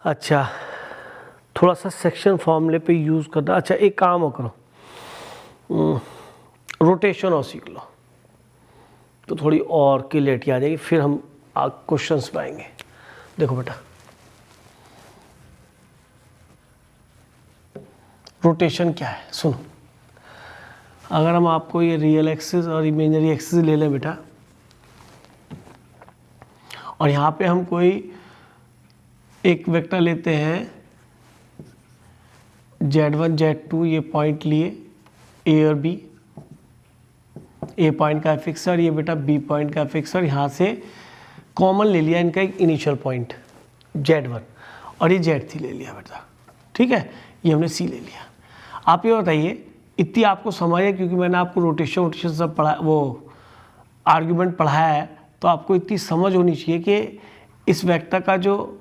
अच्छा, थोड़ा सा सेक्शन फॉर्मूले पे यूज़ करना। अच्छा, एक काम हो करो, रोटेशन और सीख लो तो थोड़ी और क्लियरिटी आ जाएगी, फिर हम क्वेश्चंस पे आएंगे। देखो बेटा, रोटेशन क्या है सुनो। अगर हम आपको ये रियल एक्सिस और इमेजिनरी एक्सिस ले लें बेटा, और यहाँ पे हम कोई एक वेक्टर लेते हैं Z1 Z2, ये पॉइंट लिए A और B, A पॉइंट का फिक्स और ये बेटा B पॉइंट का फिक्स, और यहाँ से कॉमन ले लिया इनका एक इनिशियल पॉइंट Z1 और ये Z3 ले लिया बेटा, ठीक है, ये हमने C ले लिया। आप ये बताइए, इतनी आपको समझ है, क्योंकि मैंने आपको रोटेशन सब पढ़ा, वो आर्ग्यूमेंट पढ़ाया है, तो आपको इतनी समझ होनी चाहिए कि इस वेक्टर का जो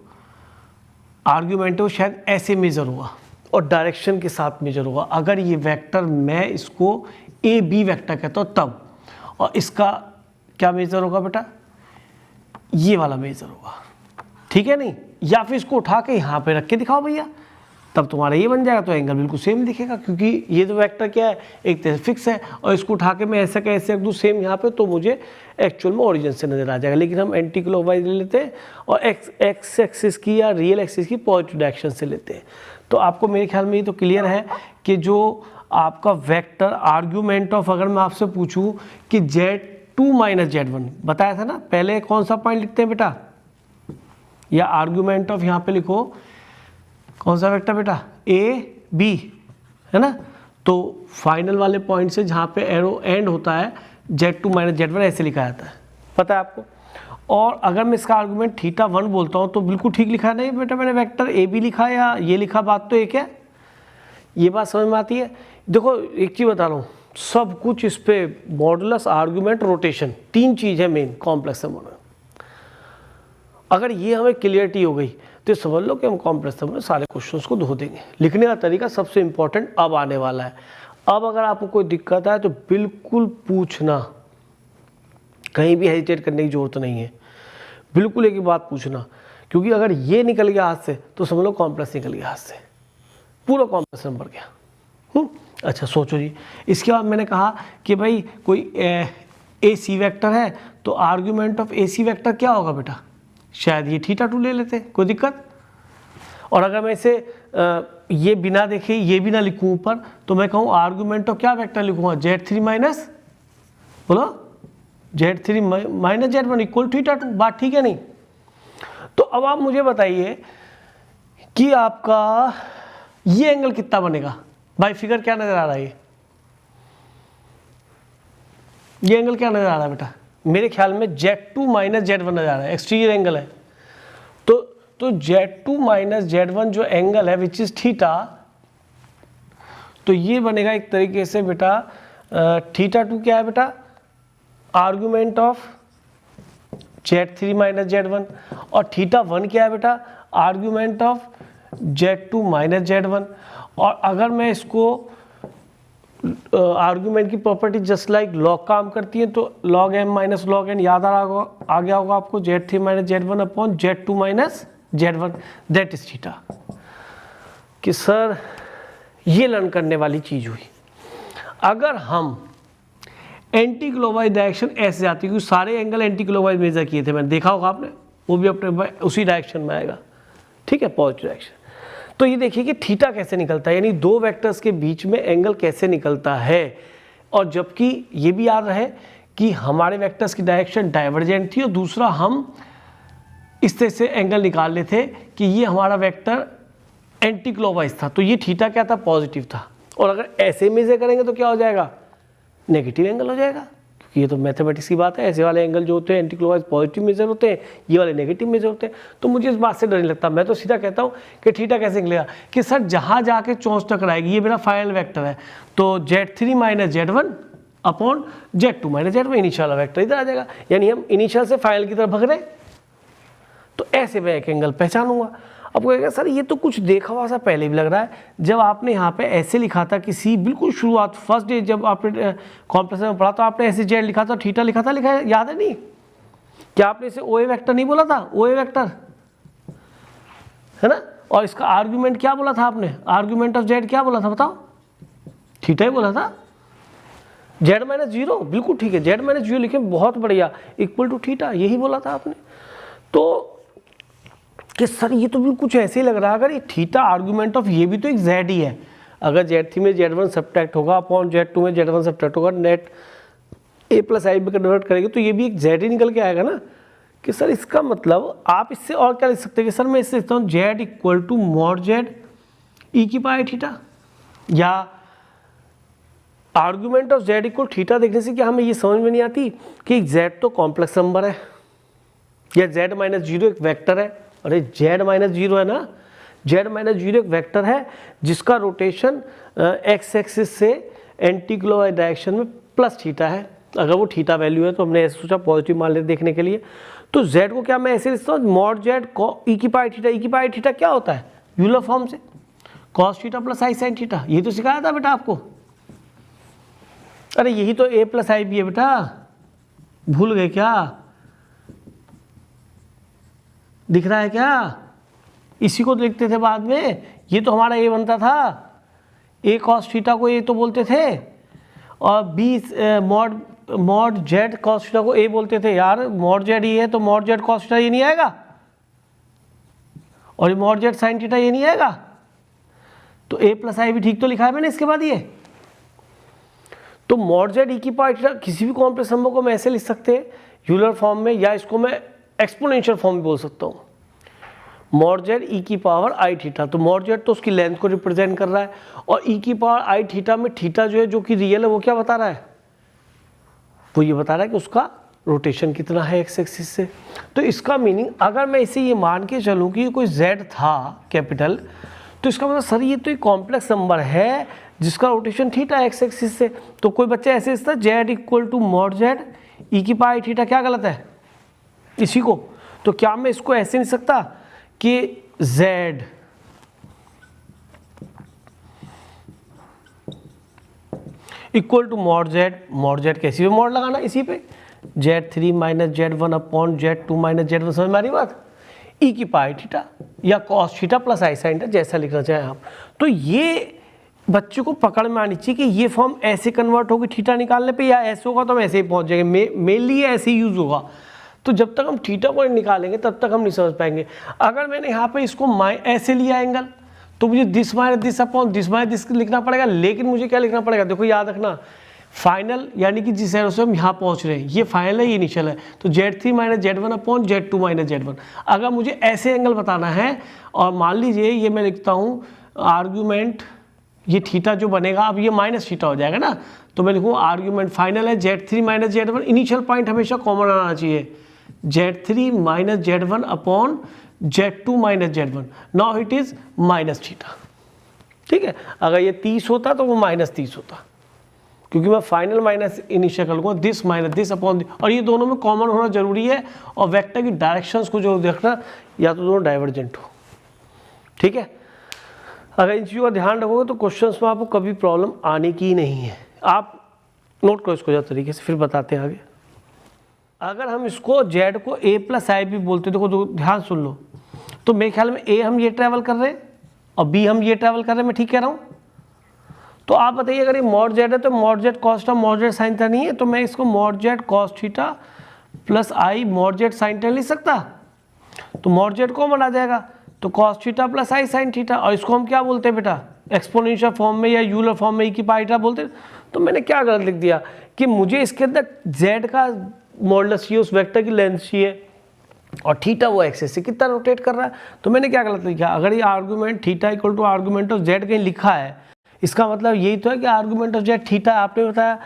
आर्ग्यूमेंट है वो शायद ऐसे मेजर हुआ और डायरेक्शन के साथ मेजर हुआ। अगर ये वेक्टर मैं इसको ए बी वेक्टर कहता हूँ तब, और इसका क्या मेजर होगा बेटा, ये वाला मेजर होगा, ठीक है नहीं, या फिर इसको उठा के यहाँ पे रख के दिखाओ भैया, तब तुम्हारा ये बन जाएगा, तो एंगल बिल्कुल सेम दिखेगा, क्योंकि ये जो वेक्टर क्या है, एक तरह से फिक्स है, और इसको उठा के मैं ऐसा कैसे रख दूँ सेम यहाँ पे, तो मुझे एक्चुअल में ओरिजिन से नजर आ जाएगा। लेकिन हम एंटी क्लॉकवाइज ले लेते हैं और एक्स एक्सिस की या रियल एक्सिस की पॉजिटिव डायरेक्शन से लेते हैं। तो आपको मेरे ख्याल में ये तो क्लियर है कि जो आपका वेक्टर आर्ग्यूमेंट ऑफ, अगर मैं आपसे पूछूं कि Z2 माइनस Z1, बताया था ना पहले, कौन सा पॉइंट लिखते हैं बेटा, या आर्ग्यूमेंट ऑफ यहाँ पे लिखो कौन सा वेक्टर बेटा, A B, है ना, तो फाइनल वाले पॉइंट से जहाँ पे एरो एंड होता है Z2 माइनस Z1 ऐसे लिखा जाता है, पता है आपको। और अगर मैं इसका आर्गूमेंट θ1 बोलता हूँ तो बिल्कुल ठीक लिखा नहीं बेटा मैंने, वेक्टर ए बी लिखा या ये लिखा, बात तो एक है, ये बात समझ में आती है। देखो एक चीज़ बता रहा हूँ, सब कुछ इस पे मॉडुलस, आर्गूमेंट, रोटेशन, तीन चीज़ है मेन कॉम्प्लेक्स सम में। अगर ये हमें क्लियरिटी हो गई तो समझ लो कि हम कॉम्प्लेक्स सम में सारे क्वेश्चंस को धो देंगे। लिखने का तरीका सबसे इंपॉर्टेंट अब आने वाला है। अब अगर आपको कोई दिक्कत है तो बिल्कुल पूछना, कहीं भी हेजिटेट करने की जरूरत नहीं है, बिल्कुल एक ही बात पूछना, क्योंकि अगर ये निकल गया हाथ से तो समझ लो कॉम्प्लेक्स निकल गया हाथ से, पूरा कॉम्प्लेक्स नंबर गया। अच्छा सोचो जी, इसके बाद मैंने कहा कि भाई कोई ए सी वैक्टर है, तो argument of A C vector क्या होगा बेटा, शायद ये θ2 ले लेते, कोई दिक्कत। और अगर मैं इसे ये बिना देखे ये भी ना लिखूँ ऊपर, तो मैं कहूँ आर्ग्यूमेंट ऑफ क्या वेक्टर लिखूँगा, Z3 माइनस, बोलो Z3 माइनस Z1 इक्वल θ2, बात ठीक है नहीं। तो अब आप मुझे बताइए कि आपका ये एंगल कितना बनेगा भाई, फिगर क्या नजर आ रहा है, ये एंगल क्या नजर आ रहा है बेटा, मेरे ख्याल में Z2 माइनस Z1 नजर आ रहा है, एक्सटीरियर एंगल है। तो Z2 माइनस Z1 जो एंगल है विच इज थीटा, तो ये बनेगा एक तरीके से बेटा θ2 क्या है बेटा, argument of Z3 minus Z1, और θ1 क्या है बेटा, argument of Z2 minus Z1। और अगर मैं इसको आर्गुमेंट की प्रॉपर्टी जस्ट लाइक लॉग काम करती है, तो log m minus log n याद आ गया होगा आपको, Z3 minus Z1 upon Z2 minus Z1, that is theta. कि सर ये लर्न करने वाली चीज हुई। अगर हम एंटी क्लॉकवाइज डायरेक्शन ऐसे जाती है, क्योंकि सारे एंगल एंटी क्लॉकवाइज मेजर किए थे, मैंने देखा होगा आपने, वो भी अपने उसी डायरेक्शन में आएगा, ठीक है, पॉजिटिव डायरेक्शन। तो ये देखिए कि थीटा कैसे निकलता है, यानी दो वेक्टर्स के बीच में एंगल कैसे निकलता है। और जबकि ये भी याद रहे कि हमारे वेक्टर्स की डायरेक्शन डाइवर्जेंट थी, और दूसरा हम इस तरह से एंगल निकाल लेते थे कि ये हमारा वेक्टर एंटी क्लॉकवाइज था, तो ये थीटा क्या था, पॉजिटिव था। और अगर ऐसे मेजर करेंगे तो क्या हो जाएगा, नेगेटिव एंगल हो जाएगा, क्योंकि ये तो मैथमेटिक्स की बात है। ऐसे वाले एंगल जो होते हैं एंटी क्लॉकवाइज पॉजिटिव मेजर होते हैं, ये वाले नेगेटिव मेजर होते हैं। तो मुझे इस बात से डर नहीं लगता, मैं तो सीधा कहता हूँ कि थीटा कैसे निकलेगा, कि सर जहाँ जाके चौंस टकराएगी, ये मेरा फाइनल वेक्टर है, तो Z3 minus Z1 upon Z2 minus Z1, initial vector इधर आ जाएगा, यानी हम इनिशियल से फाइनल की तरफ भग रहे। तो ऐसे मैं एक एंगल पहचानूंगा। अब कहेगा सर ये तो कुछ देखा हुआ सा पहले भी लग रहा है, जब आपने यहाँ पे ऐसे लिखा था किसी बिल्कुल शुरुआत फर्स्ट डे जब आपने कॉम्प्लेक्स में पढ़ा, तो आपने ऐसे जेड लिखा था, थीटा लिखा था, लिखा है, याद है नहीं, क्या आपने इसे ओए वेक्टर नहीं बोला था, ओए वेक्टर है ना। और इसका आर्ग्यूमेंट क्या बोला था आपने, आर्ग्यूमेंट ऑफ जेड क्या बोला था बताओ, थीटा ही बोला था, जेड माइनस जीरो, बिल्कुल ठीक है, जेड माइनस जीरो लिखे, बहुत बढ़िया, इक्वल टू थीटा, यही बोला था आपने। तो कि सर ये तो बिल्कुल कुछ ऐसे ही लग रहा है, अगर ये थीटा आर्ग्यूमेंट ऑफ ये भी तो एक जेड ही है, अगर जेड थ्री में जेड वन सब्ट्रैक्ट होगा अपॉन जेड टू में जेड वन सब्ट्रैक्ट होगा, नेट ए प्लस आई में कन्वर्ट करेंगे तो ये भी एक जेड ही निकल के आएगा ना। कि सर इसका मतलब आप इससे और क्या लिख सकते हैं कि सर मैं इससे लिखता हूँ z equal to mod z e की पाई थीटा, या argument of z equal theta देखने से क्या हमें ये समझ में नहीं आती कि जेड तो कॉम्प्लेक्स नंबर है, या जेड माइनस जीरो एक वेक्टर है, अरे जेड माइनस जीरो है ना, जेड माइनस जीरो एक वेक्टर है जिसका रोटेशन एक्स एक्सिस से एंटी क्लॉकवाइज डायरेक्शन में प्लस थीटा है, अगर वो थीटा वैल्यू है तो हमने ऐसे सोचा पॉजिटिव मान लेते देखने के लिए। तो जेड को क्या मैं ऐसे लिखता हूँ मॉड जेड ई की पाई थीटा, ई की पाई थीटा क्या होता है यूलर फॉर्म से cos theta plus i sine theta, यही तो सिखाया था बेटा आपको, अरे यही तो ए प्लस आई बी है बेटा, भूल गए क्या, दिख रहा है क्या, इसी को लिखते थे बाद में, ये तो हमारा ए बनता था, ए कॉस थीटा को ए तो बोलते थे, और B mod Z cos theta को ए बोलते थे, यार मॉड जेड ये है तो मॉड जेड कॉस थीटा ये नहीं आएगा, और मॉड जेड साइन थीटा ये नहीं आएगा, तो ए प्लस आई भी ठीक तो लिखा है मैंने इसके बाद ये। तो मॉड जेड ई की पावर थीटा किसी भी कॉम्प्लेक्स नंबर को मैं ऐसे लिख सकते हैं यूलर फॉर्म में, या इसको मैं एक्सपोनेंशियल फॉर्म में बोल सकता हूँ मॉड जेड ई की पावर आई थीटा। तो मॉड जेड तो उसकी लेंथ को रिप्रेजेंट कर रहा है, और ई की पावर आई थीटा में थीटा जो है जो कि रियल है वो क्या बता रहा है, वो ये बता रहा है कि उसका रोटेशन कितना है एक्स एक्सिस से। तो इसका मीनिंग अगर मैं इसे ये मान के चलूँ कि कोई जेड था कैपिटल, तो इसका मतलब सर ये तो एक कॉम्प्लेक्स नंबर है जिसका रोटेशन थीटा एक्स एक्सिस से। तो कोई बच्चा ऐसे लिखता है z equal to mod z e की पावर थीटा, क्या गलत है इसी को। तो क्या मैं इसको ऐसे नहीं सकता कि z equal to mod Z कैसी भी मॉड लगाना इसी पे, z3 minus z1 upon z2 minus z1, समझ में आ रही बात, ई की पाई थीटा या cos theta plus i sine theta, जैसा लिखना चाहें आप। तो ये बच्चों को पकड़ में आनी चाहिए कि ये फॉर्म ऐसे कन्वर्ट होगी थीटा निकालने पे, या ऐसे होगा तो हम ऐसे ही पहुंच जाएंगे, मेनली ऐसे ही यूज होगा। तो जब तक हम थीटा को निकालेंगे तब तक हम नहीं समझ पाएंगे। अगर मैंने यहाँ पे इसको ऐसे लिया एंगल, तो मुझे this minus this upon this minus this लिखना पड़ेगा, लेकिन मुझे क्या लिखना पड़ेगा, देखो याद रखना फाइनल यानी कि जिस एरो से हम यहाँ पहुँच रहे हैं ये फाइनल है ये इनिशियल है, तो z3 minus z1 upon z2 minus z1। अगर मुझे ऐसे एंगल बताना है, और मान लीजिए ये मैं लिखता हूँ आर्ग्यूमेंट, ये थीटा जो बनेगा अब ये माइनस थीटा हो जाएगा ना, तो मैं लिखूँ आर्ग्यूमेंट फाइनल है z3 minus z1, initial point हमेशा कॉमन आना चाहिए, z3 minus z1 upon z2 minus z1, now it is minus theta. ठीक है, अगर ये 30 होता तो वो माइनस 30 होता, क्योंकि मैं फाइनल माइनस इनिशियल कर लूँगा दिस माइनस दिस अपॉन, और ये दोनों में कॉमन होना जरूरी है, और वेक्टर की डायरेक्शंस को जो देखना या तो दोनों डाइवर्जेंट हो। ठीक है, अगर इन चीज़ों का ध्यान रखोगे तो क्वेश्चंस में आपको कभी प्रॉब्लम आने की नहीं है। आप नोट करो इसको ज़्यादा तरीके से, फिर बताते हैं आगे। अगर हम इसको z को a प्लस आई भी बोलते, देखो ध्यान सुन लो, तो मेरे ख्याल में a हम ये ट्रैवल कर रहे हैं और b हम ये ट्रैवल कर रहे हैं, मैं ठीक कह रहा हूँ। तो आप बताइए अगर ये मॉड z है तो mod z cos theta mod z sine theta नहीं है, तो मैं इसको mod z cos theta plus i mod z sine theta लिख सकता, तो मॉड z कॉमन आ जाएगा, तो cos theta plus i sine theta, और इसको हम क्या बोलते हैं बेटा एक्सपोनेंशियल फॉर्म में या यूलर फॉर्म में ई की पाई थीटा बोलते हैं। तो मैंने क्या गलत लिख दिया कि मुझे इसके अंदर z का मॉडुलस चाहिए, उस वेक्टर की लेंथ चाहिए, और थीटा वो एक्सिस से कितना रोटेट कर रहा है। तो मैंने क्या गलत लिखा, अगर ये argument theta equal to argument of z कहीं लिखा है, इसका मतलब यही तो है कि आर्गूमेंट ऑफ z थीटा आपने बताया,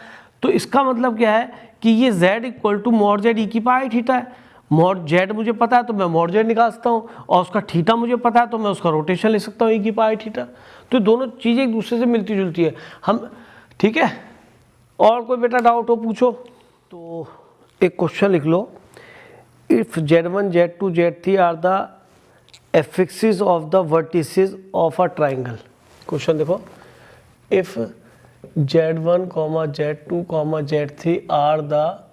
तो इसका मतलब क्या है कि ये z equal to mod z E की पाई थीटा है। मॉड z मुझे पता है तो मैं मॉड z निकाल सकता हूँ, और उसका थीटा मुझे पता है तो मैं उसका रोटेशन ले सकता हूँ ई की पाई थीटा। तो दोनों चीज़ें एक दूसरे से मिलती जुलती है हम। ठीक है, और कोई बेटा डाउट हो पूछो। तो एक क्वेश्चन लिख लो, if z1 z2 z3 are the affixes of the vertices of a triangle. Question देखो, if z1 z2 z3 are the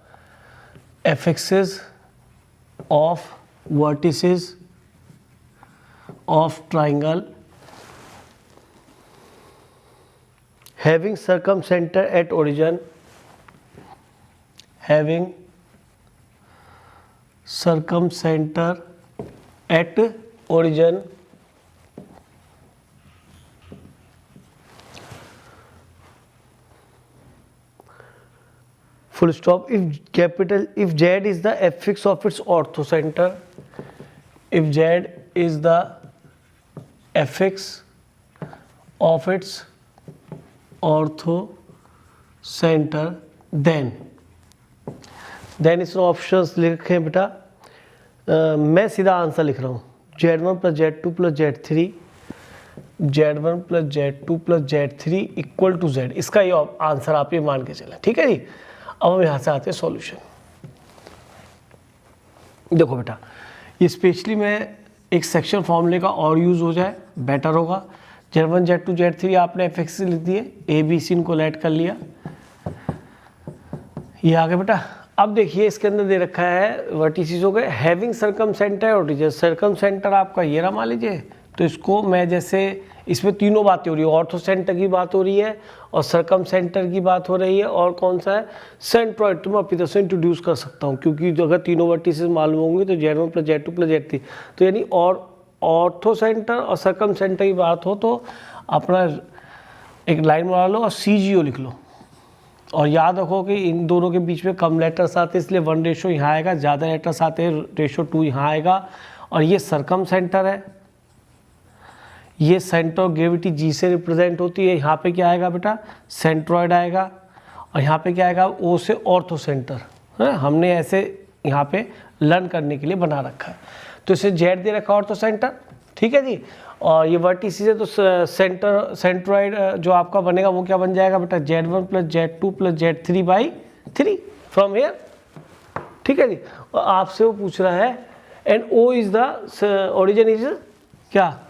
affixes of vertices of triangle having circumcenter at origin, having circumcenter at origin, full stop. If Z is the affix of its orthocenter, if Z is the affix of its orthocentre then इसमें options लिखे हैं बेटा। मैं सीधा answer लिख रहा हूँ Z1 plus Z2 plus Z3, Z1 plus Z2 plus Z3 equal to Z। इसका ये आंसर आप ये मान के चलें, ठीक है जी। अब हम यहाँ से आते हैं सॉल्यूशन। देखो बेटा, ये स्पेशली मैं एक सेक्शन फॉर्मूले का और यूज़ हो जाए बेटर होगा। Z1 Z2 Z3 आपने एफएक्स लिख दिए, ए बी सी इनको ऐड कर लिया, ये आ गया बेटा। अब देखिए इसके अंदर दे रखा है वर्टिसेस हो गए हैविंग सर्कमसेंटर ऑर्टिजन। सर्कमसेंटर आपका ये रहा मान लीजिए, तो इसको मैं जैसे इसमें तीनों बातें हो रही है, ऑर्थोसेंटर की बात हो रही है और सर्कमसेंटर की बात हो रही है और कौन सा है सेंट्रॉइड, तो मैं अपनी तरफ से इंट्रोड्यूस कर सकता हूँ क्योंकि अगर तीनों वर्टिसेस मालूम होंगे तो Z1 plus Z2 plus Z3, तो यानी और ऑर्थोसेंटर और सर्कमसेंटर की बात हो तो अपना एक लाइन बना लो और CGO लिख लो। और याद रखो कि इन दोनों के बीच में कम लेटर्स आते हैं इसलिए 1 रेशो यहाँ आएगा, ज़्यादा लेटर्स आते हैं रेशो 2 यहाँ आएगा। और ये सर्कमसेंटर है, ये सेंटर ऑफ ग्रेविटी G से रिप्रेजेंट होती है। यहाँ पे क्या आएगा बेटा सेंट्रॉइड आएगा और यहाँ पे क्या आएगा O से ऑर्थोसेंटर है। हमने ऐसे यहाँ पे लर्न करने के लिए बना रखा है, तो इसे Z दे रखा ऑर्थोसेंटर, ठीक है जी। और ये वर्टिसेस है तो सेंट्रॉइड जो आपका बनेगा वो क्या बन जाएगा बेटा Z1 plus Z2 plus Z3/3 from here, ठीक है जी। और आपसे वो पूछ रहा है and O is the origin is क्या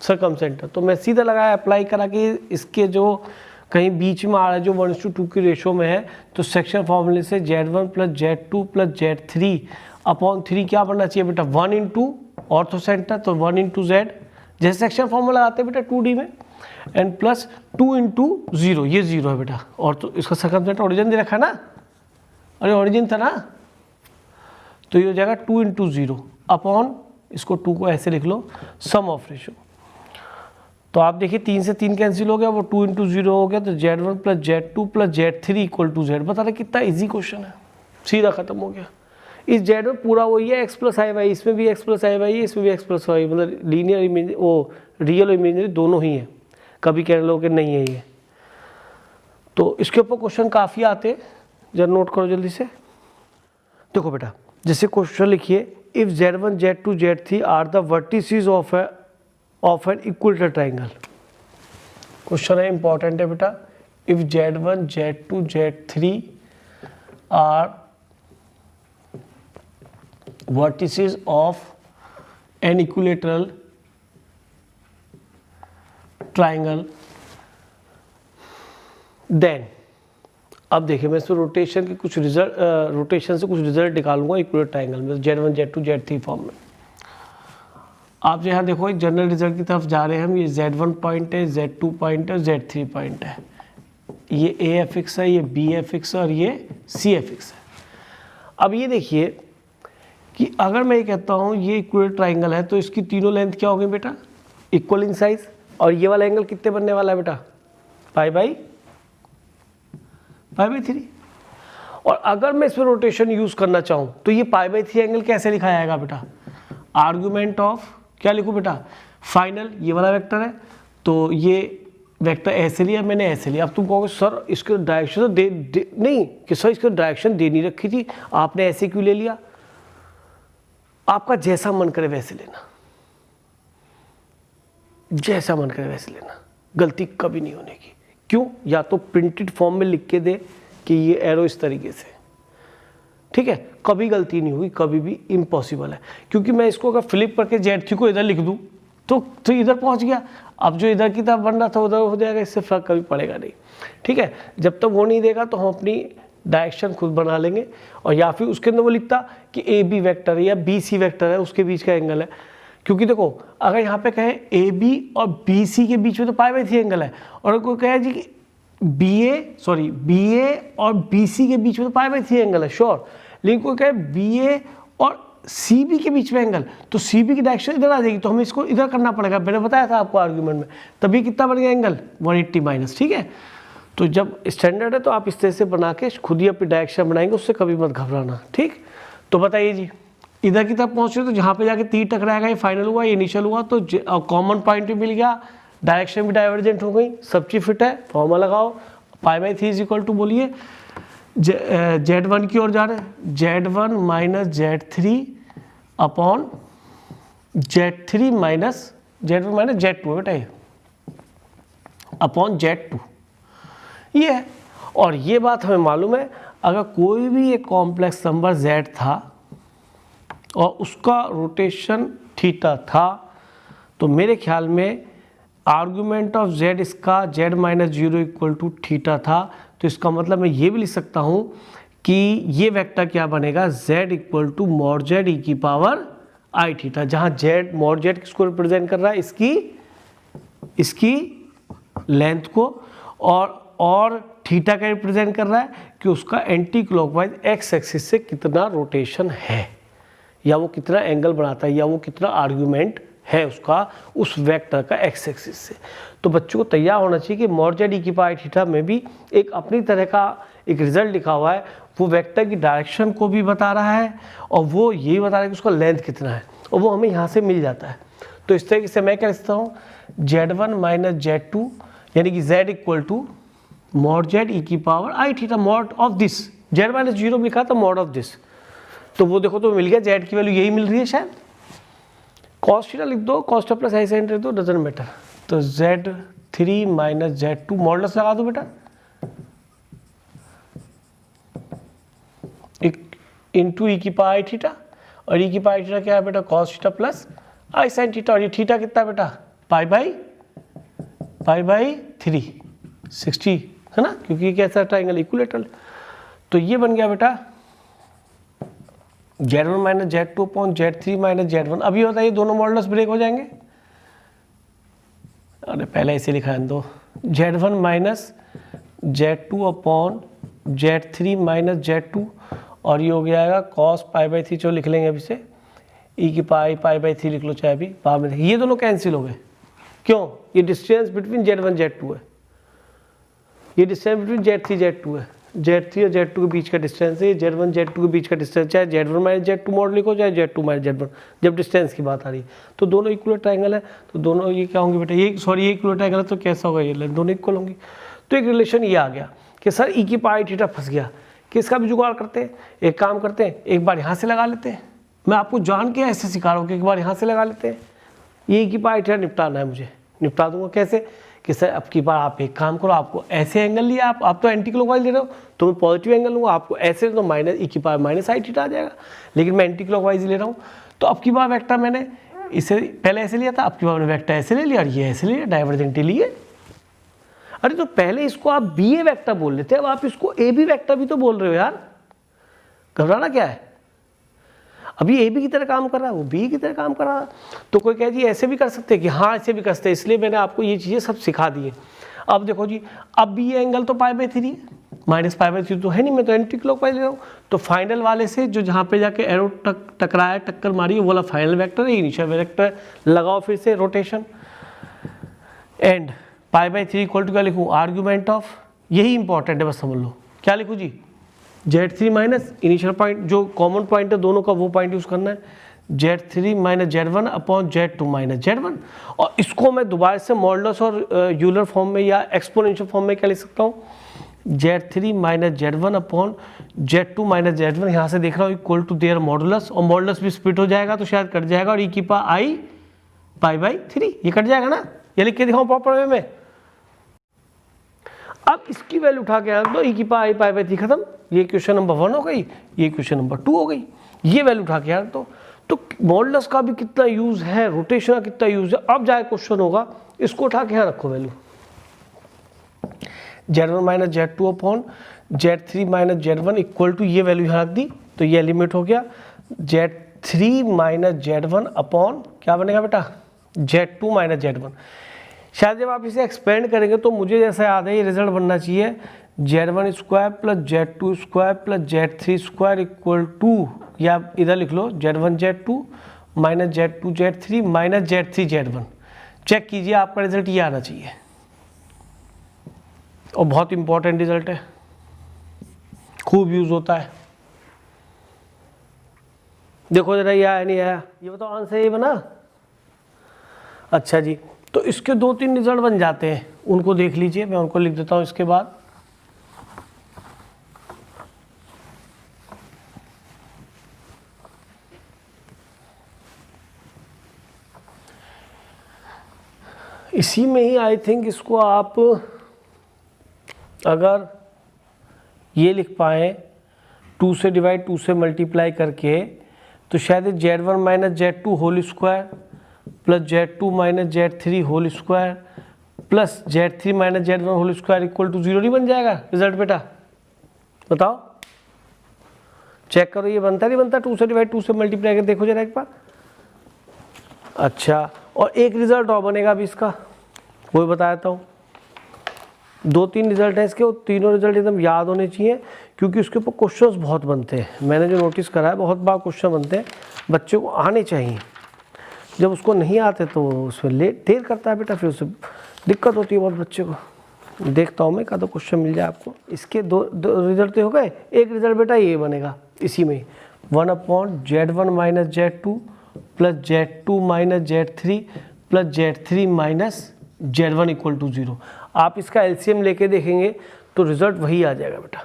सर्कमसेंटर, तो मैं सीधा लगाया अप्लाई करा कि इसके जो कहीं बीच में आ रहा है जो 1:2 की रेशो में है, तो सेक्शन फॉर्मूले से Z1 plus Z2 plus Z3/3 क्या बनना चाहिए बेटा 1 इंटू ऑर्थोसेंटर, तो 1 इंटू Z जैसे सेक्शन फॉर्मूला आते हैं बेटा 2D में, एंड प्लस 2 इंटू 0, ये 0 है बेटा। और तो इसका सर्कमसेंटर ओरिजिन दे रखा है ना, अरे ओरिजिन था ना, तो ये हो जाएगा 2 इंटू 0 अपॉन इसको 2 को ऐसे लिख लो सम ऑफ रेशो। तो आप देखिए 3 से 3 कैंसिल हो गया, वो 2 इंटू 0 हो गया, तो Z1 plus Z2 plus Z3 equal to Z। बता रहे कितना इजी क्वेश्चन है, सीधा खत्म हो गया। इस Z में पूरा वही है x प्लस आई वाई, इसमें भी x प्लस आई वाई है, इसमें भी x प्लस वाई, मतलब लीनियर इमेज वो रियल और इमेजिनरी दोनों ही है, कभी कहने लोगे नहीं है ये। तो इसके ऊपर क्वेश्चन काफ़ी आते हैं, जरा नोट करो जल्दी से। देखो बेटा जैसे क्वेश्चन लिखिए if Z1 Z2 Z3 are the vertices of an equilateral triangle. Question है इंपॉर्टेंट है बेटा, if Z1 Z2 Z3 are vertices of an equilateral triangle then, अब देखिए मैं इसमें रोटेशन के कुछ रिजल्ट रोटेशन से कुछ रिजल्ट निकालूंगा इक्विलेटरल ट्राइंगल में Z1 Z2 Z3 फॉर्म में। आप यहाँ देखो एक जनरल रिजल्ट की तरफ जा रहे हैं हम, ये Z1 पॉइंट है, Z2 पॉइंट है, Z3 पॉइंट है, ये A एफिक्स है, ये B एफिक्स है और ये C एफिक्स है। अब ये देखिए कि अगर मैं ये कहता हूँ ये इक्विलेटरल ट्राइंगल है तो इसकी तीनों लेंथ क्या होगी बेटा इक्वल इन साइज, और ये वाला एंगल कितने बनने वाला है बेटा π/3। और अगर मैं इसमें रोटेशन यूज करना चाहूँ तो ये π/3 एंगल कैसे लिखा जाएगा बेटा, आर्गुमेंट ऑफ क्या लिखूँ बेटा फाइनल, ये वाला वेक्टर है तो ये वेक्टर ऐसे लिया मैंने ऐसे लिया। अब तुम कहोगे सर इसके डायरेक्शन तो नहीं कि सर इसकी डायरेक्शन दे नहीं रखी थी आपने ऐसे क्यों ले लिया, आपका जैसा मन करे वैसे लेना, जैसा मन करे वैसे लेना, गलती कभी नहीं होने की। क्यों, या तो प्रिंटेड फॉर्म में लिख के दे कि ये एरो इस तरीके से, ठीक है, कभी गलती नहीं होगी, कभी भी इम्पॉसिबल है। क्योंकि मैं इसको अगर फ्लिप करके Z3 को इधर लिख दूं तो इधर पहुंच गया, अब जो इधर की तरफ बन रहा था उधर हो जाएगा, इससे फर्क कभी पड़ेगा नहीं, ठीक है। जब तक वो नहीं देगा तो हम अपनी डायरेक्शन खुद बना लेंगे, और या फिर उसके अंदर वो लिखता कि AB वेक्टर है या BC वेक्टर है उसके बीच का एंगल है, क्योंकि देखो अगर यहाँ पे कहे ए बी और बी सी के बीच में तो π/3 एंगल है, और कोई कहे जी कि बी ए और बी सी के बीच में तो π/3 एंगल है श्योर, लेकिन कोई कहे बी ए और सी बी के बीच में एंगल, तो सी बी की डायरेक्शन इधर आ जाएगी, तो हमें इसको इधर करना पड़ेगा, मैंने बताया था आपको आर्ग्यूमेंट में, तभी कितना बन गया एंगल 180 माइनस। ठीक है, तो जब स्टैंडर्ड है तो आप इस तरह से बना के खुद ही अपनी डायरेक्शन बनाएंगे, उससे कभी मत घबराना। ठीक, तो बताइए जी इधर की तरफ पहुंचे तो जहाँ पे जाके तीर टकराएगा, ये फाइनल हुआ, ये इनिशियल हुआ, तो कॉमन पॉइंट भी मिल गया, डायरेक्शन भी डाइवर्जेंट हो गई, सब चीज फिट है, फॉर्मूला लगाओ π/3 इज इक्वल टू बोलिए Z1 की ओर जा रहे हैं, Z1 minus Z3 upon Z3 minus Z2 बेटा, ये अपॉन Z2 ये है। और ये बात हमें मालूम है, अगर कोई भी एक कॉम्प्लेक्स नंबर Z था और उसका रोटेशन थीटा था, तो मेरे ख्याल में आर्गुमेंट ऑफ Z इसका Z minus 0 equal to theta था, तो इसका मतलब मैं ये भी लिख सकता हूँ कि ये वेक्टर क्या बनेगा, Z equal to mod Z e की पावर I थीटा, जहाँ Z मॉड Z किसको रिप्रेजेंट कर रहा है, इसकी लेंथ को, और थीटा का रिप्रेजेंट कर रहा है कि उसका एंटी क्लॉकवाइज एक्स एक्सिस से कितना रोटेशन है, या वो कितना एंगल बनाता है, या वो कितना आर्गुमेंट है उसका उस वेक्टर का एक्स एक्सिस से। तो बच्चों को तैयार होना चाहिए कि मॉड Z e की पावर थीटा में भी एक अपनी तरह का एक रिजल्ट लिखा हुआ है, वो वेक्टर की डायरेक्शन को भी बता रहा है और वो ये बता रहा है कि उसका लेंथ कितना है, और वो हमें यहाँ से मिल जाता है। तो इस तरीके से मैं क्या लिखता हूँ, Z1 माइनस Z2 यानी कि Z equal to mod Z e की power I theta, mod of this, Z minus 0 लिखा था मॉड ऑफ दिस, तो वो देखो तो मिल गया, Z की वैल्यू यही मिल रही है शायद, कॉस थीटा लिख दो, cos theta plus i sign लिख दो, डजंट मैटर। तो Z3 माइनस Z2 मॉडुलस लगा दो बेटा, इंटू ई की पावर I थीटा, और ई की पावर थीटा क्या है बेटा, cos theta plus i sine theta, और ये थीटा कितना बेटा π/3 60 है ना, क्योंकि ये कैसा ट्राइंगल इक्विलेटरल। तो ये बन गया बेटा Z1 minus Z2 upon Z3 minus Z1। अभी बताइए दोनों मॉडुलस ब्रेक हो जाएंगे, अरे पहले ऐसे लिखा है दो, Z1 minus Z2 upon Z3 minus Z2, और ये हो गया कॉस π/3, जो लिख लेंगे अभी से, ई की π/3 लिख लो चाहे अभी बाद में, ये दोनों कैंसिल हो गए, क्यों, ये डिस्टेंस बिटवीन Z1 Z2 है, ये डिस्टेंस बिटवीन Z3 Z2 है, Z3 और Z2 के बीच का डिस्टेंस है, ये Z1 Z2 के बीच का डिस्टेंस, चाहे Z1 माइनस Z2 मॉड लिखो, चाहे Z2 माइनस Z1, जब डिस्टेंस की बात आ रही है, तो दोनों इक्वल ट्रायंगल है, तो दोनों ये क्या होंगे बेटा, ये सॉरी ये इक्वल ट्रायंगल है, तो कैसा होगा, ये दोनों इक्वल होंगी। तो एक रिलेशन ये आ गया कि सर ई की पावर थीटा फंस गया, कि इसका भी जुगाड़ करते हैं, एक काम करते हैं, एक बार यहाँ से लगा लेते हैं, मैं आपको जान के ऐसे सिखा रहा हूँ कि एक बार यहाँ से लगा लेते हैं, ये ई की पावर थीटा निपटाना है मुझे, निपटा दूंगा कैसे, कि सर अब की बार आप एक काम करो, आपको ऐसे एंगल लिया, आप तो एंटी क्लॉकवाइज ले रहे हो, तो मैं पॉजिटिव एंगल लूँगा, आपको ऐसे तो माइनस ई की पावर माइनस आई थीटा आ जाएगा, लेकिन मैं एंटी क्लॉकवाइज ले रहा हूँ। तो अब की बार वेक्टर मैंने इसे पहले ऐसे लिया था, अब की बार मैंने वेक्टर ऐसे ले लिया और ये ऐसे ले लिया, डाइवर्जेंटली लिए। अरे तो पहले इसको आप बी ए वेक्टर बोल लेते, अब आप इसको ए बी वेक्टर भी तो बोल रहे हो यार, घबराना क्या है, अभी ए बी की तरह काम कर रहा है, वो बी की तरह काम कर रहा है। तो कोई कहे जी ऐसे भी कर सकते हैं, कि हाँ ऐसे भी कर सकते हैं, इसलिए मैंने आपको ये चीज़ें सब सिखा दी है। अब देखो जी, अब भी ये एंगल तो π/3 है, माइनस π/3 तो है नहीं, मैं तो एंटी क्लॉकवाइज ले रहा हूँ, तो फाइनल वाले से जो जहाँ पे जाके एरो टकराया, टक्कर मारी, वो वाला फाइनल वेक्टर है, इनिशियल वेक्टर लगाओ फिर से रोटेशन, एंड π/3 इक्वल टू क्या लिखूँ, आर्ग्यूमेंट ऑफ, यही इंपॉर्टेंट है, बस समझ लो क्या लिखूँ जी, Z3 माइनस इनिशियल पॉइंट जो कॉमन पॉइंट है दोनों का, वो पॉइंट यूज करना है, Z3 minus Z1 upon Z2 minus Z1, और इसको मैं दोबारा से मॉडुलस और यूलर फॉर्म में या एक्सपोनेंशियल फॉर्म में क्या लिख सकता हूँ, Z3 minus Z1 upon Z2 minus Z1, यहाँ से देख रहा हूँ इक्वल टू देयर मॉडुलस, और मॉडुलस भी स्प्लिट हो जाएगा तो शायद कट जाएगा, और ई की पावर आई π/3 ये कट जाएगा ना, ये लिख के दिखाऊँ प्रॉपर वे में। अब इसकी वैल्यू उठा के रख दो, ई की पावर आई π/3 खत्म, ये क्वेश्चन नंबर 1 हो गई, ये क्वेश्चन नंबर 2 हो गई, ये वैल्यू उठा के रख दो। तो मॉडुलस का भी कितना यूज है, रोटेशन का कितना यूज है, अब जाए क्वेश्चन होगा, इसको उठा के यहाँ रखो value, Z1 minus Z2 upon Z3 minus Z1 equal to ये वैल्यू यहाँ रख दी, तो ये एलिमिनेट हो गया, Z3 माइनस Z1 अपॉन क्या बनेगा बेटा, Z2 माइनस Z1। शायद जब आप इसे एक्सपेंड करेंगे तो मुझे जैसा याद है ये रिजल्ट बनना चाहिए Z1 square plus Z2 square plus Z3 square equal to, या इधर लिख लो Z1 Z2 minus Z2 Z3 minus Z3 Z1। Check कीजिए, आपका रिजल्ट ये आना चाहिए, और बहुत इंपॉर्टेंट रिजल्ट है, खूब यूज होता है। देखो जरा ये आया नहीं आया, ये बताओ आंसर ये बना। अच्छा जी, तो इसके 2-3 रिजल्ट बन जाते हैं, उनको देख लीजिए, मैं उनको लिख देता हूँ इसके बाद। इसी में ही आई थिंक इसको आप अगर ये लिख पाए 2 से डिवाइड 2 से मल्टीप्लाई करके, तो शायद Z1 minus Z2 whole square plus Z2 minus Z3 whole square plus Z3 minus Z1 whole square equal to 0 नहीं बन जाएगा रिजल्ट बेटा? बताओ, चेक करो, ये बनता नहीं बनता 2 से डिवाइड 2 से मल्टीप्लाई करके देखो जरा एक बार। अच्छा, और एक रिजल्ट और बनेगा अभी इसका, वो बता देता हूँ। 2-3 रिजल्ट है इसके, वो तीनों रिजल्ट एकदम याद होने चाहिए, क्योंकि उसके ऊपर क्वेश्चंस बहुत बनते हैं। मैंने जो नोटिस करा है बहुत बार क्वेश्चन बनते हैं, बच्चे को आने चाहिए। जब उसको नहीं आते तो उसमें देर करता है बेटा, फिर उससे दिक्कत होती है बहुत बच्चे को। देखता हूँ मैं का तो क्वेश्चन मिल जाए आपको। इसके दो रिजल्ट हो गए, एक रिजल्ट बेटा ये बनेगा इसी में 1/Z1 minus Z2 plus Z2 minus Z3 plus Z3 minus Z1 equal to 0। आप इसका एलसीएम लेके देखेंगे तो रिजल्ट वही आ जाएगा बेटा।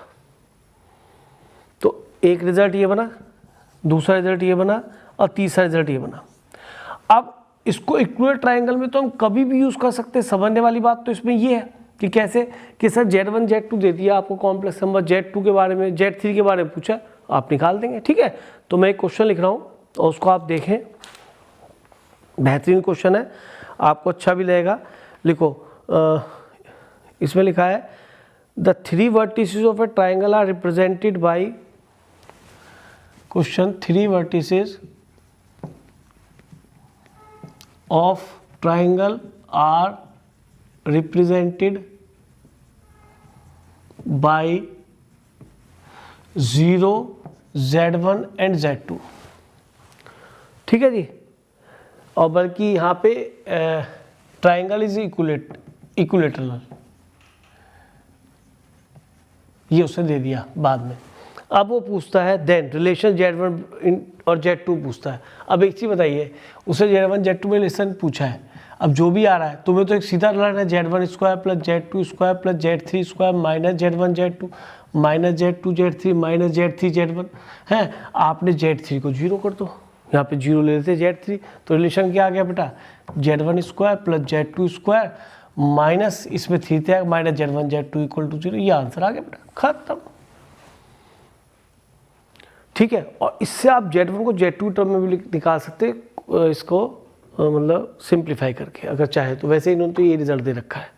तो एक रिजल्ट ये बना, दूसरा रिजल्ट ये बना, और तीसरा रिजल्ट ये बना। अब इसको इक्वल ट्रायंगल में तो हम कभी भी यूज़ कर सकते हैं। समझने वाली बात तो इसमें ये है कि कैसे, कि सर Z1 Z2 दे दिया आपको कॉम्प्लेक्स नंबर, Z2 के बारे में Z3 के बारे में पूछा, आप निकाल देंगे। ठीक है, तो मैं एक क्वेश्चन लिख रहा हूँ और उसको आप देखें, बेहतरीन क्वेश्चन है, आपको अच्छा भी लगेगा। लिखो, इसमें लिखा है the 3 vertices of a triangle are represented by, question 3 vertices of triangle are represented by 0, Z1 and Z2। ठीक है जी, और बल्कि यहाँ पे ट्राइंगल इज इक्विलेटरल, ये उसने दे दिया बाद में। अब वो पूछता है देन रिलेशन Z1 और Z2 पूछता है। अब एक चीज़ बताइए, उसे Z1 Z2 में रिलेशन पूछा है, अब जो भी आ रहा है तुम्हें तो एक सीधा लड़ना है, Z1 square plus Z2 square plus Z3 square minus Z1 Z2 minus Z2 Z3 minus Z3 Z1 है। आपने Z3 को 0 कर दो, यहाँ पे 0 ले लेते Z3, तो रिलेशन क्या आ गया बेटा, Z1 square plus Z2 square minus इसमें 3 थे minus Z1 Z2 equal to 0। ये आंसर आ गया बेटा, खत्म। ठीक है, और इससे आप Z1 को Z2 टर्म में भी निकाल सकते हैं, इसको मतलब सिंप्लीफाई करके अगर चाहे तो। वैसे इन्होंने तो ये रिजल्ट दे रखा है।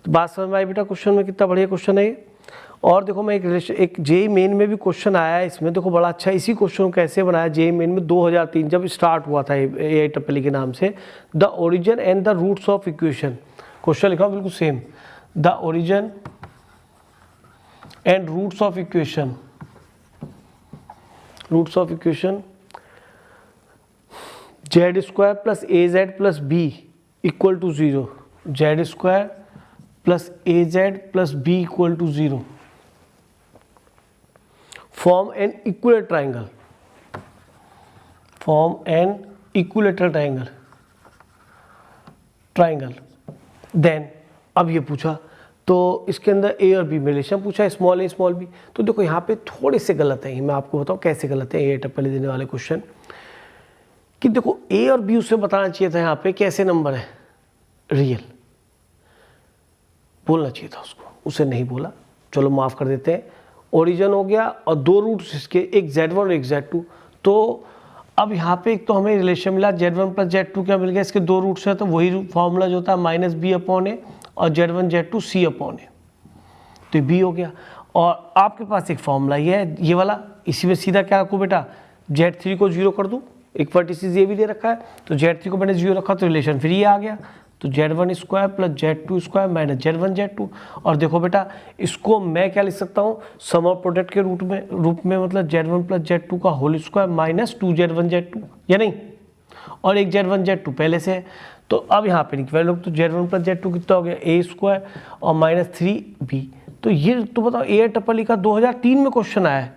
तो बात समझ में आई बेटा क्वेश्चन में, कितना बढ़िया क्वेश्चन है ये। और देखो मैं एक जेई मेन में भी क्वेश्चन आया है इसमें, देखो बड़ा अच्छा। इसी क्वेश्चन को कैसे बनाया, जेई मेन में 2003 जब स्टार्ट हुआ था AIEEE के नाम से, the origin and the roots of equation. Question लिखा बिल्कुल same, the origin and roots of equation, roots of equation Z square plus AZ plus B equal to 0, Z square plus AZ plus B equal to 0 form an equilateral triangle, form an equilateral triangle. Then अब ये पूछा तो इसके अंदर A और B में relation पूछा है, स्मॉल a स्मॉल b। तो देखो यहाँ पे थोड़े से गलत है, मैं आपको बताऊँ कैसे गलत है AIEEE देने वाले क्वेश्चन। कि देखो A और B उसे बताना चाहिए था यहाँ पे कैसे नंबर है, रियल बोलना चाहिए था उसको, उसे नहीं बोला, चलो माफ़ कर देते हैं। ओरिजिन हो गया और 2 रूट्स इसके, एक Z1 और एक Z2। तो अब यहाँ पे एक तो हमें रिलेशन मिला Z1 प्लस Z2 क्या मिल गया, इसके 2 रूट्स हैं, तो वही फॉर्मूला जो होता है माइनस B/A और Z1 Z2 C/A, तो B हो गया। और आपके पास एक फॉर्मूला ये है, ये वाला, इसी में सीधा क्या रखो बेटा, Z3 को 0 कर दूं, एक वर्टिसेस ये भी दे रखा है, तो Z3 को मैंने 0 रखा तो रिलेशन फिर ये आ गया, तो Z1 square plus Z2 square minus Z1 Z2। और देखो बेटा इसको मैं क्या लिख सकता हूँ, सम ऑफ प्रोडक्ट के रूप में मतलब Z1 प्लस Z2 का whole square minus 2Z1 Z2, या नहीं, और एक Z1 Z2 पहले से है, तो अब यहाँ पे निकल लोग, तो Z1 प्लस Z2 कितना हो गया A स्क्वायर और माइनस 3B। तो ये तो बताओ AIEEE का 2003 में क्वेश्चन आया है।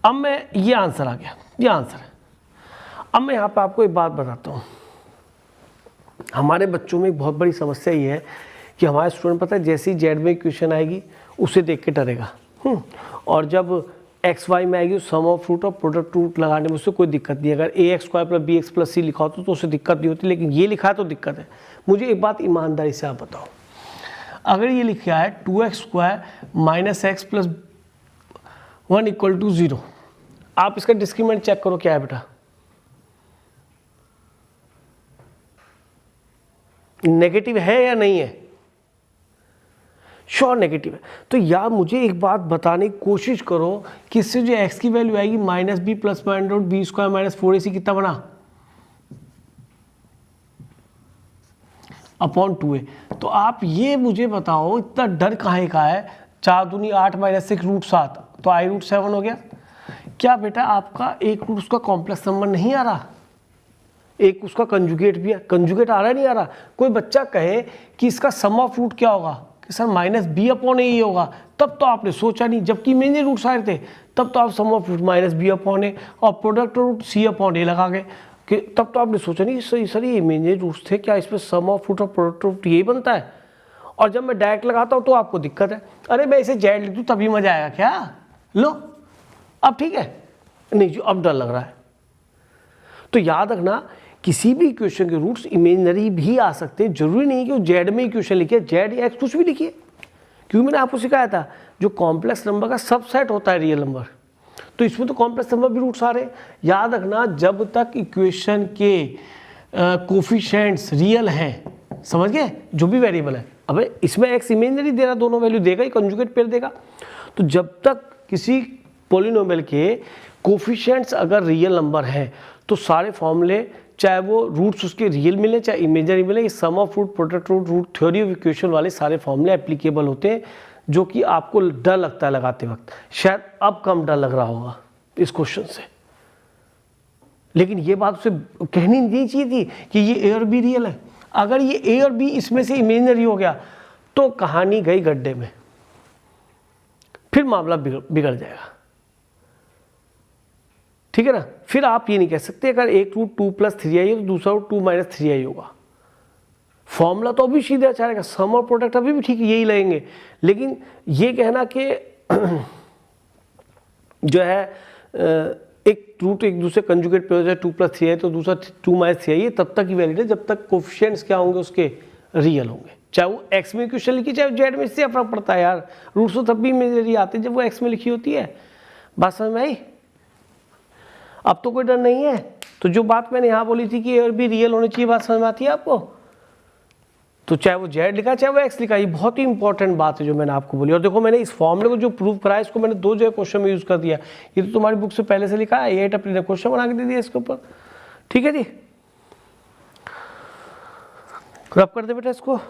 अब मैं ये आंसर आ गया, ये आंसर है। अब मैं यहाँ पे आपको एक बात बताता हूँ, हमारे बच्चों में एक बहुत बड़ी समस्या ये है कि हमारे स्टूडेंट पता है जैसे ही जेड में क्वेश्चन आएगी उसे देख के डरेगा, और जब एक्स वाई में आएगी सम ऑफ रूट और प्रोडक्ट रूट लगाने में उससे कोई दिक्कत नहीं है। अगर a x square plus b x plus c लिखा होता तो उससे दिक्कत नहीं होती, लेकिन ये लिखा है तो दिक्कत है। मुझे एक बात ईमानदारी से आप बताओ, अगर ये लिखा है 2x square minus X plus 1 equal to 0, आप इसका डिस्क्रिमिनेंट चेक करो क्या है बेटा, नेगेटिव है या नहीं है? श्योर नेगेटिव है। तो यार मुझे एक बात बताने की कोशिश करो कि इससे जो x की वैल्यू आएगी minus B plus B square minus 4ac कितना बना, अपॉन 2a। तो आप ये मुझे बताओ इतना डर काहे का है, 4 दूनी 8 माइनस 6 रूट 7, तो आई रूट 7 हो गया। क्या बेटा आपका एक रूट उसका कॉम्प्लेक्स नंबर नहीं आ रहा, एक उसका कंजुगेट भी है, कंजुगेट आ रहा नहीं आ रहा? कोई बच्चा कहे कि इसका सम ऑफ रूट क्या होगा कि सर माइनस बी अपॉन ए होगा, तब तो आपने सोचा नहीं, जबकि मेन रूट सारे थे, तब तो आप sum of root minus b upon a और product root c upon a लगा गए कि तब तो आपने सोचा नहीं सर ये मेन रूट्स थे, क्या इसमें सम ऑफ रूट और प्रोडक्ट रूट यही बनता है? और जब मैं डायरेक्ट लगाता हूँ तो आपको दिक्कत है, अरे मैं इसे जेड लिख दूँ तभी मजा आएगा क्या? लो अब ठीक है, नहीं जो अब डर लग रहा है। तो याद रखना किसी भी इक्वेशन के रूट्स इमेजिनरी भी आ सकते हैं, जरूरी नहीं कि वो जेड में इक्वेशन लिखिए, जेड या एक्स कुछ भी लिखिए, क्योंकि मैंने आपको सिखाया था जो कॉम्प्लेक्स नंबर का सबसेट होता है रियल नंबर, तो इसमें तो कॉम्प्लेक्स नंबर भी रूट्स आ रहे हैं। याद रखना जब तक इक्वेशन के कोफिशिएंट्स रियल हैं, समझ गए, जो भी वेरिएबल है, अब इसमें एक्स इमेजिनरी दे रहा, दोनों वैल्यू देगा ही, कंजुगेट पेयर देगा, तो जब तक किसी पॉलिनोमियल के कोफिशिएंट्स अगर रियल नंबर हैं तो सारे फॉर्मूले चाहे वो रूट्स उसके रियल मिले चाहे इमेजिनरी मिले, sum of root product root root theory of equation वाले सारे फॉर्मूले एप्लीकेबल होते हैं, जो कि आपको डर लगता है लगाते वक्त, शायद अब कम डर लग रहा होगा इस क्वेश्चन से, लेकिन ये बात उसे कहनी नहीं चाहिए थी कि ये ए और बी रियल है। अगर ये ए और बी इसमें से इमेजिनरी हो गया तो कहानी गई गड्ढे में, फिर मामला बिगड़ जाएगा, ठीक है ना? फिर आप ये नहीं कह सकते अगर एक रूट 2 प्लस 3i है तो दूसरा रूट 2 माइनस 3i होगा, फॉर्मूला तो अभी सीधे अच्छा रहेगा, सम और प्रोडक्ट अभी भी ठीक यही लगेंगे, लेकिन ये कहना कि जो है एक रूट एक दूसरे कंजुगेट पे हो जाए 2 प्लस 3i तो दूसरा 2 माइनस 3i, तब तक ही वैलिड है जब तक कोफिशिएंट्स क्या होंगे उसके रियल होंगे, चाहे वो एक्स में क्वेश्चन लिखी चाहे जेड में, इससे फर्क पड़ता है यार, रूट्स तो तब भी मेजर आते हैं जब वो एक्स में लिखी होती है। बात समझ में आई? अब तो कोई डर नहीं है। तो जो बात मैंने यहाँ बोली थी कि ए और बी रियल होनी चाहिए, बात समझ में आती है आपको? तो चाहे वो जेड लिखा चाहे वो एक्स लिखा, ये बहुत ही इंपॉर्टेंट बात है जो मैंने आपको बोली। और देखो मैंने इस फॉर्मूले को जो प्रूव कराया इसको मैंने 2 जगह क्वेश्चन में यूज कर दिया, ये तो तुम्हारी बुक से पहले से लिखा है, ये अपनी ने क्वेश्चन बना के दे दिया इसके ऊपर, ठीक है जी। रब कर दे बेटा इसको।